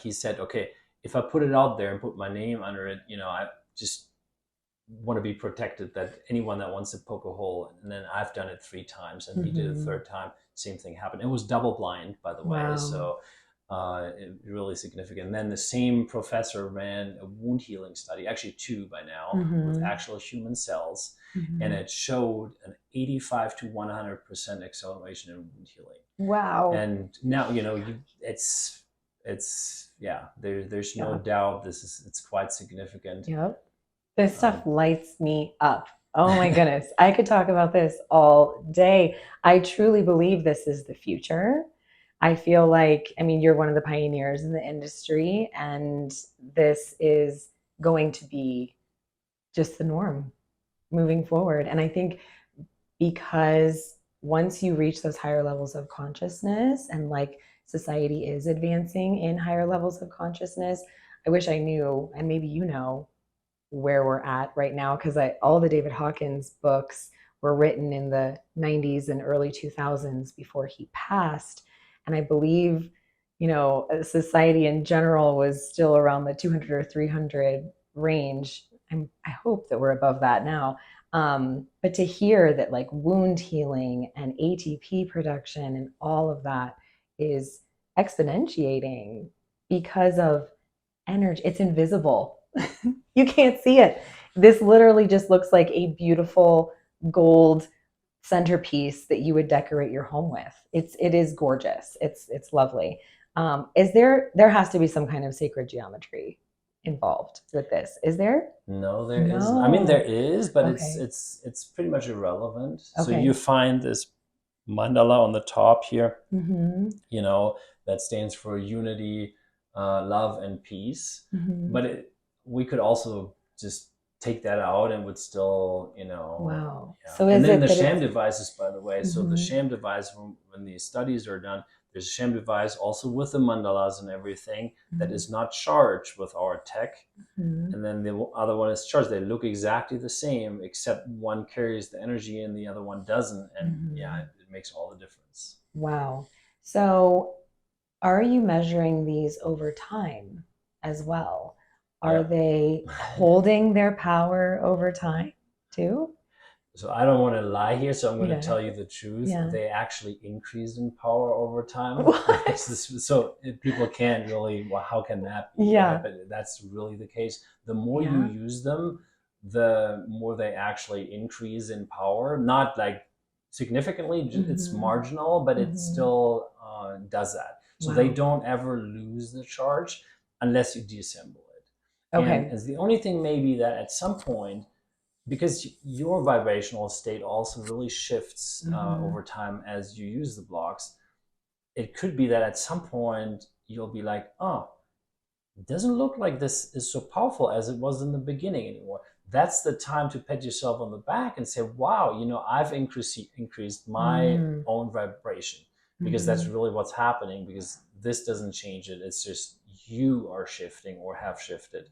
he said, okay, if I put it out there and put my name under it, you know, I just want to be protected that anyone that wants to poke a hole. And then I've done it 3 times, and he did it 3rd time, same thing happened. It was double blind, by the way. So really significant. And then the same professor ran a wound healing study, actually 2 by now, with actual human cells, and it showed an 85 to 100% acceleration in wound healing. Wow. And now, you know, it's yeah, there's no doubt it's quite significant. Yep. This stuff lights me up. Oh my goodness. I could talk about this all day. I truly believe this is the future. I feel like, I mean, you're one of the pioneers in the industry, and this is going to be just the norm moving forward. And I think because once you reach those higher levels of consciousness, and like society is advancing in higher levels of consciousness, I wish I knew, and maybe you know, where we're at right now, because all the David Hawkins books were written in the 90s and early 2000s before he passed. And I believe, you know, society in general was still around the 200 or 300 range. I hope that we're above that now. But to hear that like wound healing and ATP production and all of that is exponentiating because of energy, it's invisible. You can't see it. This literally just looks like a beautiful gold centerpiece that you would decorate your home with. It is gorgeous. It's lovely. There has to be some kind of sacred geometry involved with this. Is there? No, there isn't. I mean, there is, but Okay. it's pretty much irrelevant. Okay. So you find this mandala on the top here, you know, that stands for unity, love, and peace. But we could also just take that out and would still, you know. Wow. Yeah. So and then the sham devices, by the way. So the Mhm. sham device, when these studies are done, there's a sham device also with the mandalas and everything that is not charged with our tech. And then the other one is charged. They look exactly the same, except one carries the energy and the other one doesn't. And yeah, it makes all the difference. Wow. So are you measuring these over time as well? Are they holding their power over time too? So I don't want to lie here, so I'm going to Yeah. tell you the truth. Yeah. They actually increased in power over time. What? So people can't really, well, how can that be? Yeah. Right? But that's really the case. The more you use them, the more they actually increase in power. Not like significantly, it's marginal, but it still does that. So they don't ever lose the charge unless you deassemble it. Okay. And the only thing maybe that at some point, because your vibrational state also really shifts over time as you use the blocks, it could be that at some point you'll be like, oh, it doesn't look like this is so powerful as it was in the beginning anymore. That's the time to pat yourself on the back and say, wow, you know, I've increased my own vibration, because that's really what's happening, because this doesn't change it. It's just you are shifting or have shifted.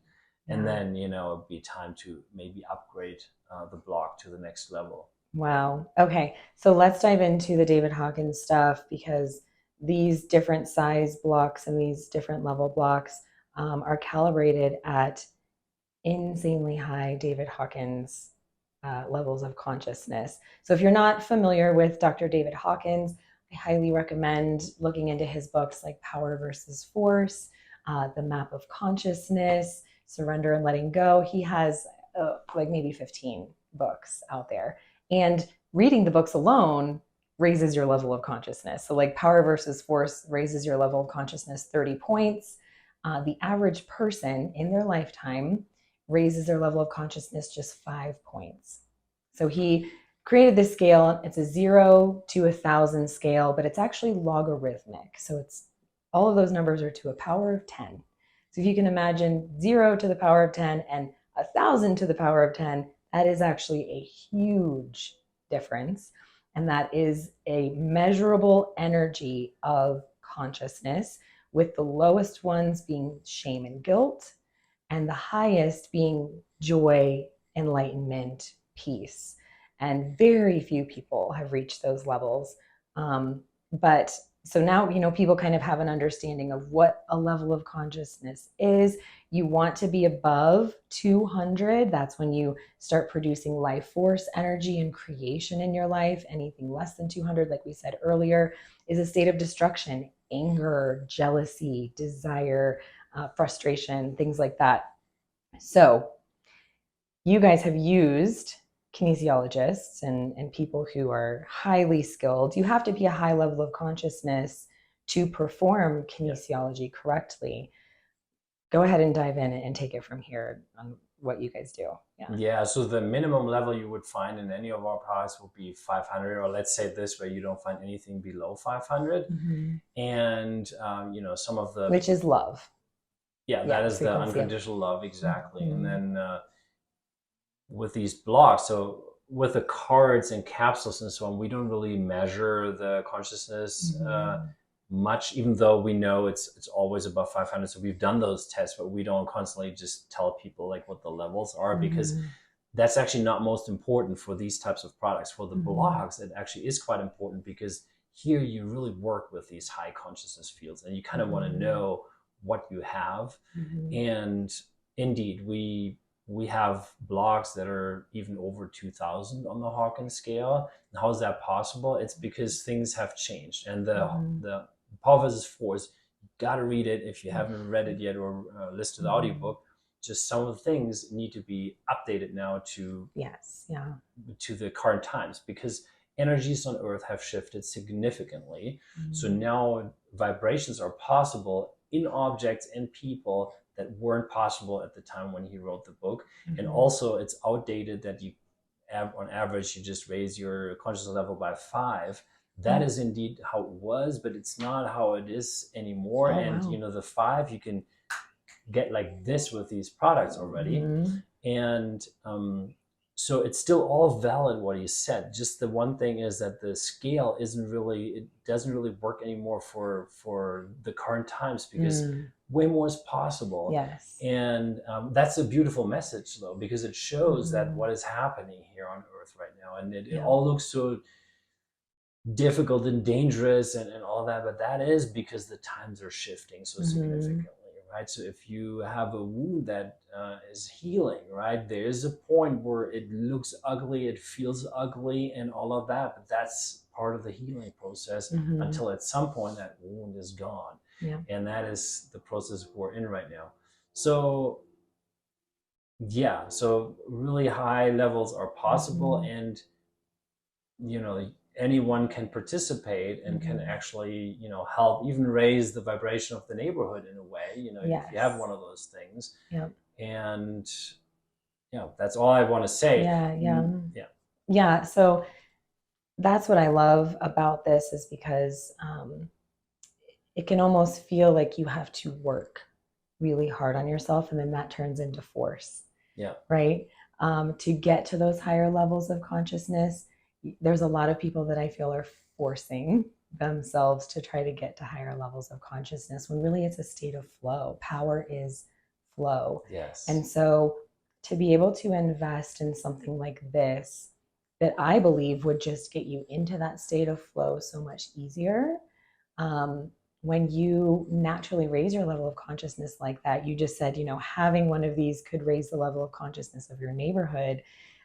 And then, you know, it'd be time to maybe upgrade the block to the next level. Wow. Okay. So let's dive into the David Hawkins stuff, because these different size blocks and these different level blocks are calibrated at insanely high David Hawkins levels of consciousness. So if you're not familiar with Dr. David Hawkins, I highly recommend looking into his books like Power versus Force, The Map of Consciousness, Surrender and Letting Go. He has like maybe 15 books out there. And reading the books alone raises your level of consciousness. So like power versus force raises your level of consciousness 30 points. The average person in their lifetime raises their level of consciousness just 5 points. So he created this scale. It's a 0 to 1,000 scale, but it's actually logarithmic. So it's all of those numbers are to a power of 10. So if you can imagine 0 to the power of 10 and 1,000 to the power of 10, that is actually a huge difference. And that is a measurable energy of consciousness, with the lowest ones being shame and guilt, and the highest being joy, enlightenment, peace. And very few people have reached those levels. But so now, people kind of have an understanding of what a level of consciousness is. You want to be above 200. That's when you start producing life force energy and creation in your life. Anything less than 200, like we said earlier, is a state of destruction, anger, jealousy, desire, frustration, things like that. So you guys have used kinesiologists and people who are highly skilled. You have to be a high level of consciousness to perform kinesiology correctly. Go ahead and dive in and take it from here on what you guys do. Yeah, so the minimum level you would find in any of our products would be 500, or let's say this way, you don't find anything below 500. Mm-hmm. And, some of the... Which is love. Yeah, that is the unconditional love, exactly. Mm-hmm. And then with these blocks, so with the cards and capsules and so on, we don't really measure the consciousness much, even though we know it's always above 500. So we've done those tests, but we don't constantly just tell people like what the levels are, because that's actually not most important for these types of products. For the blocks, it actually is quite important, because here you really work with these high consciousness fields, and you kind of want to know what you have. And indeed, we have blocks that are even over 2,000 on the Hawkins scale. And how is that possible? It's because things have changed, and the Power versus Force, you got to read it if you haven't read it yet, or listened to the audiobook. Just some of the things need to be updated now to the current times, because energies on Earth have shifted significantly. So now vibrations are possible in objects and people that weren't possible at the time when he wrote the book. And also it's outdated that you, on average, you just raise your consciousness level by 5. That is indeed how it was, but it's not how it is anymore. The 5 you can get like this with these products already. And so it's still all valid what he said. Just the one thing is that the scale it doesn't really work anymore for the current times, because way more is possible. Yes. And that's a beautiful message, though, because it shows that what is happening here on Earth right now. And it all looks so difficult and dangerous and all that, but that is because the times are shifting so significantly. Right? So if you have a wound that is healing, right, there is a point where it looks ugly, it feels ugly and all of that, but that's part of the healing process until at some point that wound is gone. And that is the process we're in right now. So so really high levels are possible, and anyone can participate and can actually, help even raise the vibration of the neighborhood in a way, if you have one of those things. And that's all I want to say. So that's what I love about this, is because it can almost feel like you have to work really hard on yourself, and then that turns into force. Right? To get to those higher levels of consciousness, there's a lot of people that I feel are forcing themselves to try to get to higher levels of consciousness, when really it's a state of flow. Power is flow. Yes. And so to be able to invest in something like this, that I believe would just get you into that state of flow so much easier. When you naturally raise your level of consciousness like that, you just said, having one of these could raise the level of consciousness of your neighborhood.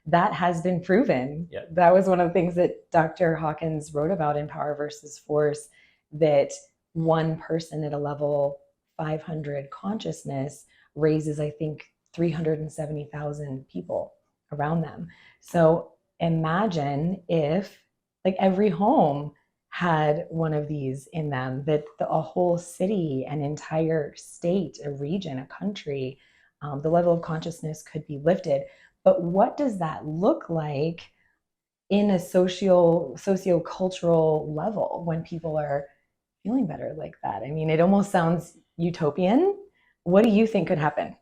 That has been proven. That was one of the things that Dr. Hawkins wrote about in Power versus Force, that one person at a level 500 consciousness raises, I think, 370,000 people around them. So imagine if like every home had one of these in them, that a whole city, an entire state, a region, a country, the level of consciousness could be lifted. But what does that look like in a socio-cultural level when people are feeling better like that? I mean, it almost sounds utopian. What do you think could happen?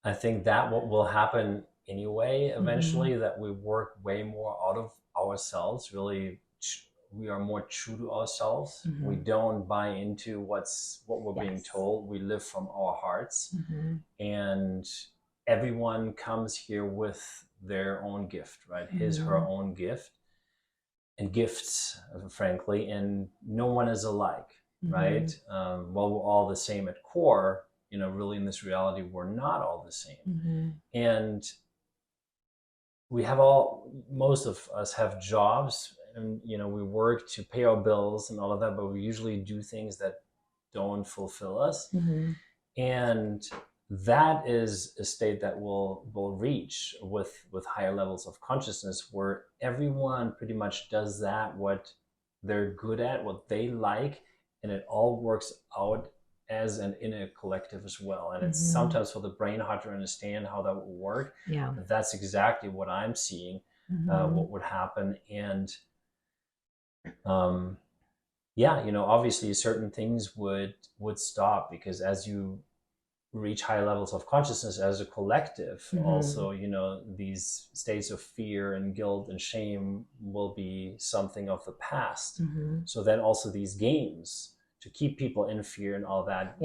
I think that what will happen anyway eventually, that we work way more out of ourselves, really we are more true to ourselves. We don't buy into what we're being told. We live from our hearts. And everyone comes here with their own gift, right? His, her own gift and gifts, frankly, and no one is alike, right? While we're all the same at core, really in this reality, we're not all the same. And most of us have jobs, and we work to pay our bills and all of that, but we usually do things that don't fulfill us. And that is a state that will reach with higher levels of consciousness, where everyone pretty much does that what they're good at, what they like, and it all works out as an inner collective as well. And it's sometimes for the brain hard to understand how that will work. But that's exactly what I'm seeing, what would happen. And obviously certain things would stop, because as you reach high levels of consciousness as a collective, also these states of fear and guilt and shame will be something of the past. So then also these games to keep people in fear and all that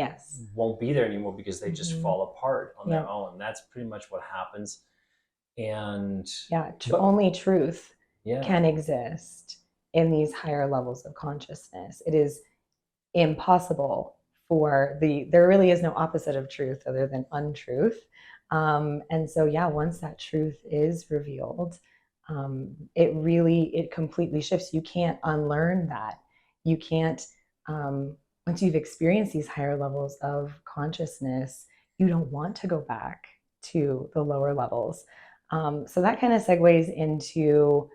won't be there anymore, because they just fall apart on their own. That's pretty much what happens. And only truth can exist in these higher levels of consciousness. It is impossible there really is no opposite of truth other than untruth. And so once that truth is revealed, it completely shifts. You can't unlearn that. You can't, once you've experienced these higher levels of consciousness, you don't want to go back to the lower levels. So that kind of segues into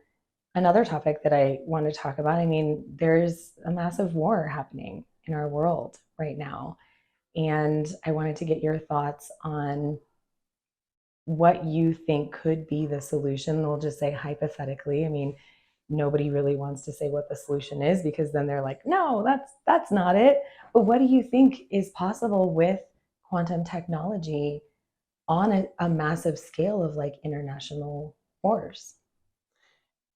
another topic that I want to talk about. I mean, there's a massive war happening in our world right now. And I wanted to get your thoughts on what you think could be the solution. We'll just say hypothetically. I mean, nobody really wants to say what the solution is, because then they're like, no, that's not it. But what do you think is possible with quantum technology on a massive scale of like international wars?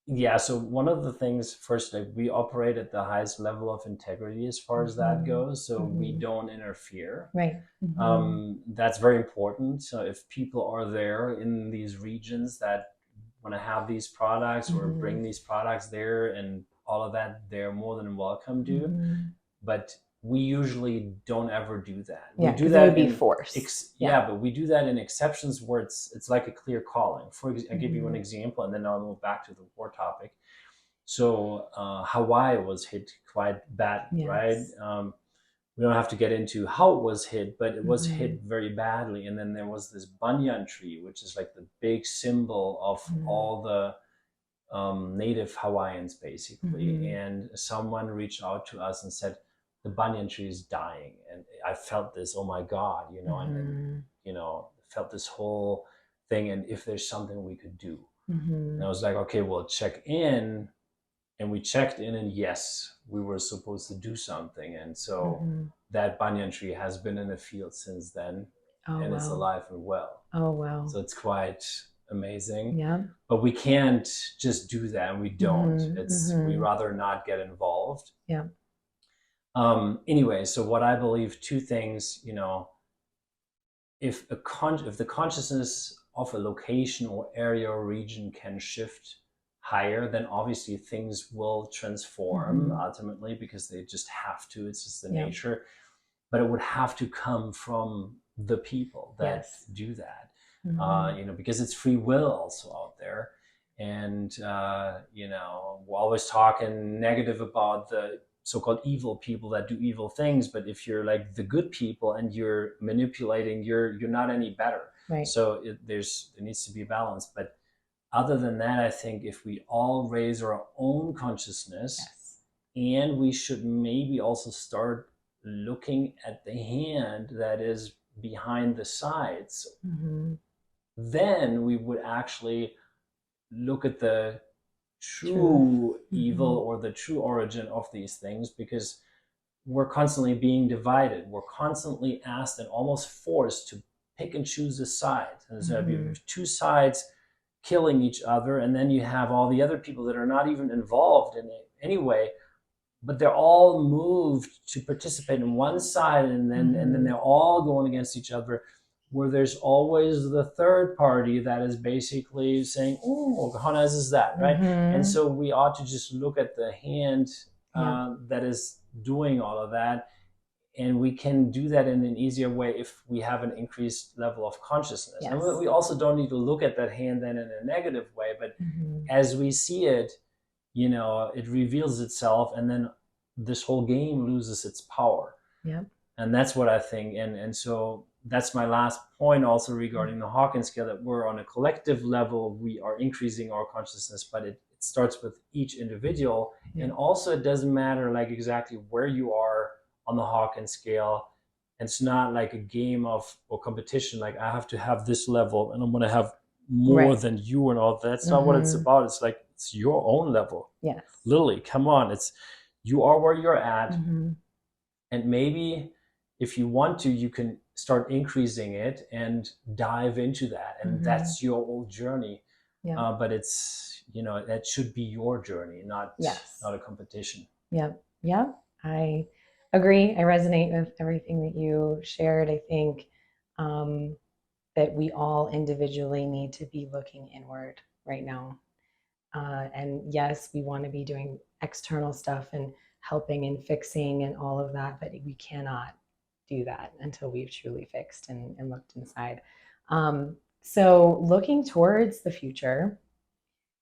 Yeah, so one of the things, first, like, we operate at the highest level of integrity as far as that goes. So we don't interfere. Right. That's very important. So if people are there in these regions that want to have these products or bring these products there and all of that, they're more than welcome to. But we usually don't ever do that. We do that would be force. But we do that in exceptions where it's like a clear calling. I'll give you an example, and then I'll move back to the war topic. So Hawaii was hit quite bad, right? We don't have to get into how it was hit, but it was hit very badly. And then there was this banyan tree, which is like the big symbol of all the native Hawaiians, basically. And someone reached out to us and said, the banyan tree is dying. And I felt this, oh my God, and felt this whole thing. And if there's something we could do. And I was like, okay, we'll check in. And we checked in, and yes, we were supposed to do something. And so that banyan tree has been in the field since then, and it's alive and well. Oh, wow. So it's quite amazing. Yeah. But we can't just do that, and we don't. We rather not get involved. Yeah. Anyway, so what I believe, two things, if the consciousness of a location or area or region can shift higher, then obviously things will transform ultimately, because they just have to. It's just the nature. But it would have to come from the people that do that, because it's free will also out there. And, we're always talking negative about the so-called evil people that do evil things. But if you're like the good people and you're manipulating, you're not any better. Right. So there needs to be balance. But other than that, I think if we all raise our own consciousness, Yes. and we should maybe also start looking at the hand that is behind the sides, then we would actually look at the true evil or the true origin of these things, because we're constantly being divided. We're constantly asked and almost forced to pick and choose a side. And so you have two sides killing each other, and then you have all the other people that are not even involved in it anyway, but they're all moved to participate in one side, and then they're all going against each other, where there's always the third party that is basically saying, oh, how nice is that, right? And so we ought to just look at the hand that is doing all of that, and we can do that in an easier way if we have an increased level of consciousness. Yes. And we also don't need to look at that hand then in a negative way, but as we see it, it reveals itself, and then this whole game loses its power. Yep. And that's what I think. And so that's my last point also regarding the Hawkins scale, that we're on a collective level, we are increasing our consciousness, but it starts with each individual. And also it doesn't matter like exactly where you are on the Hawkins scale. It's not like a game of or competition, like I have to have this level and I'm going to have more than you and all that. That's not what it's about. It's like, it's your own level. Yes. Lily, come on. You are where you're at. And maybe if you want to, you can start increasing it and dive into that. And that's your old journey. Yeah. But it's, that should be your journey, not a competition. Yep. Yep. I agree. I resonate with everything that you shared. I think that we all individually need to be looking inward right now. And yes, we want to be doing external stuff and helping and fixing and all of that, but we cannot do that until we've truly fixed and looked inside. So looking towards the future,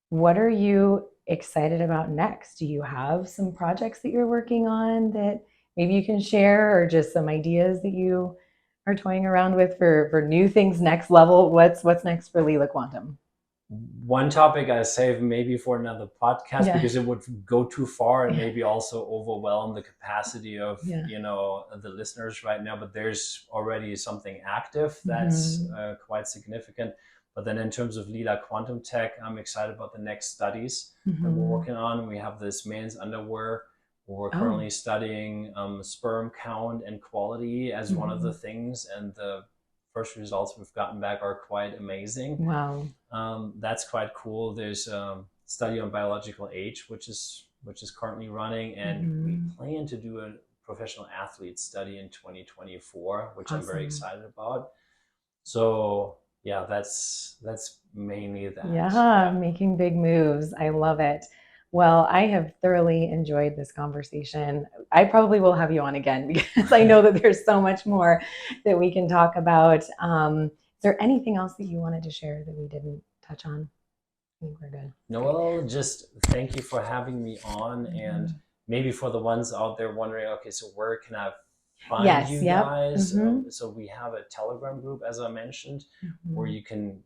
what are you excited about next? Do you have some projects that you're working on that maybe you can share, or just some ideas that you are toying around with for new things, next level? What's next for Leela Quantum? One topic I save maybe for another podcast, because it would go too far and maybe also overwhelm the capacity of the listeners right now. But there's already something active that's quite significant. But then in terms of Leela Quantum Tech, I'm excited about the next studies that we're working on. We have this men's underwear. We're currently studying sperm count and quality as one of the things, and the first results we've gotten back are quite amazing. Wow. That's quite cool. There's a study on biological age, which is currently running, and we plan to do a professional athlete study in 2024, which I'm very excited about. So yeah, that's mainly that. Yeah, making big moves. I love it. Well, I have thoroughly enjoyed this conversation. I probably will have you on again, because I know that there's so much more that we can talk about. Is there anything else that you wanted to share that we didn't touch on? I think we're good. No, well, just thank you for having me on. And maybe for the ones out there wondering, okay, so where can I find you guys? So we have a Telegram group, as I mentioned, where you can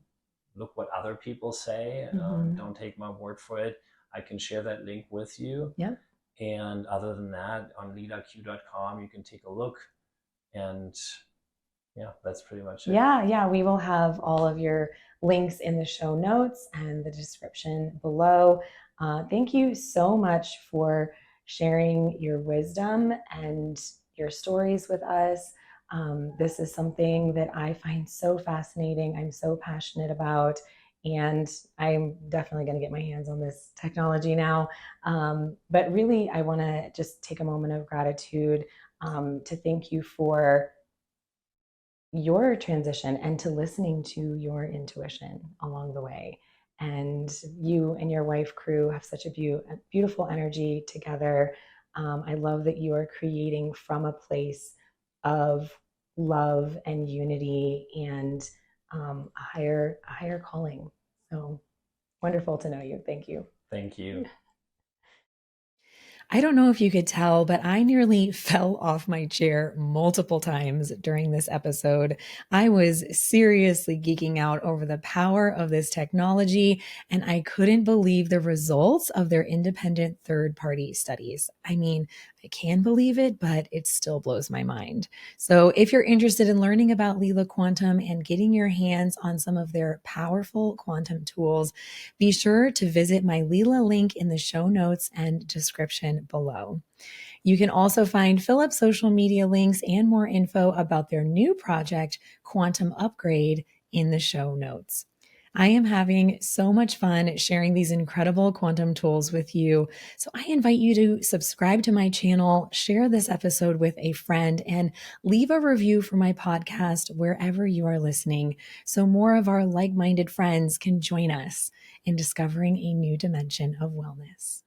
look what other people say. Don't take my word for it. I can share that link with you. Yeah. And other than that, on lilaq.com, you can take a look. And yeah, that's pretty much it. Yeah. We will have all of your links in the show notes and the description below. Thank you so much for sharing your wisdom and your stories with us. This is something that I find so fascinating. I'm so passionate about, and I'm definitely going to get my hands on this technology now. But really, I want to just take a moment of gratitude to thank you for your transition and to listening to your intuition along the way. And you and your wife crew have such a beautiful energy together. I love that you are creating from a place of love and unity and a higher calling. So wonderful to know you. Thank you. Thank you. I don't know if you could tell, but I nearly fell off my chair multiple times during this episode. I was seriously geeking out over the power of this technology, and I couldn't believe the results of their independent third-party studies. I mean, I can believe it, but it still blows my mind. So, if you're interested in learning about Leela Quantum and getting your hands on some of their powerful quantum tools, be sure to visit my Lila link in the show notes and description below. You can also find Philip's social media links and more info about their new project, Quantum Upgrade, in the show notes. I am having so much fun sharing these incredible quantum tools with you. So I invite you to subscribe to my channel, share this episode with a friend, and leave a review for my podcast wherever you are listening so more of our like minded friends can join us in discovering a new dimension of wellness.